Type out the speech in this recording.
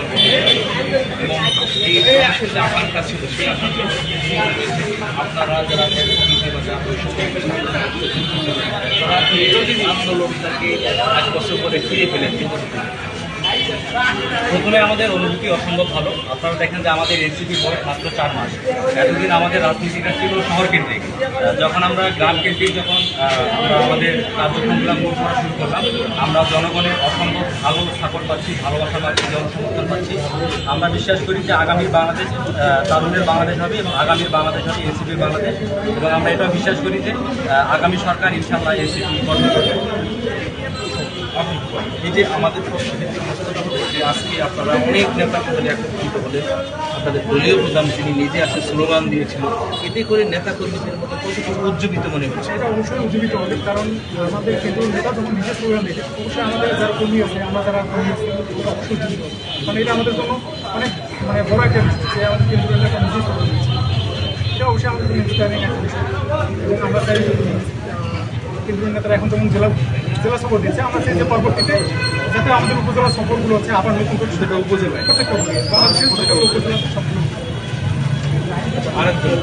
এবং এই মানুষের যে আকাঙ্ক্ষা ছিল সেই আকাঙ্ক্ষা আপনারা যারা তারা এই আন্দোলনটাকে 5 বছর পরে ফিরে পেলেন। প্রথমে আমাদের অনুভূতি অসম্ভব ভালো। আপনারা দেখেন যে আমাদের এনসিপি বয়স মাত্র 4 মাস। এতদিন আমাদের রাজনীতিটা ছিল শহর কেন্দ্রিক। যখন আমরা গ্রাম কেন্দ্রিক আমরা আমাদের কার্যক্রমগুলো মোড় করা শুরু করলাম, আমরা জনগণের অসম্ভব ভালো সাপোর্ট পাচ্ছি, ভালোবাসা পাচ্ছি, জনসমর্থন পাচ্ছি। আমরা বিশ্বাস করি যে আগামীর বাংলাদেশ তারুণের বাংলাদেশ হবে এবং আগামীর বাংলাদেশ হবে এনসিপির বাংলাদেশ। এবং আমরা এটাও বিশ্বাস করি যে আগামী সরকার ইনশাআল্লাহ এনসিপি গঠন করবে। এই যে আমাদের আজকে আপনারা অনেক নেতা কর্মী একত্রিত হলেন, আপনাদের দলীয় প্রধান তিনি নিজে আসে স্লোগান দিয়েছিল, এতে করে নেতা কর্মীদের মধ্যে কতটুকু উজ্জীবিত মনে হচ্ছে? এটা অবশ্যই উজ্জীবিত হবে, কারণ আমাদের কেন্দ্রীয় নেতা যখন নিজে স্লোগান দিয়েছে অবশ্যই আমাদের যারা কর্মী আছে, আমরা যারা কর্মী আছি ওটা অবশ্যই উজ্জীবিত হবে। মানে এটা আমাদের জন্য অনেক বড় একটা বিষয় যে আমাদের কেন্দ্রীয় নেতা নিজে স্লোগান দিয়েছে। এটা অবশ্যই আমাদের জন্য ইন্সপায়ারিং একটা বিষয় এবং আমরা চাই কেন্দ্রীয় নেতারা এখন যেমন জেলা সফর দিচ্ছে, আমরা চাই যে পরবর্তীতে যাতে আমাদের উপজেলা সফরগুলো হচ্ছে আবার নতুন করে সেটা উপজেলায় প্রত্যেকটা বাংলাদেশের প্রত্যেকটা উপজেলা সফর। আরেকজন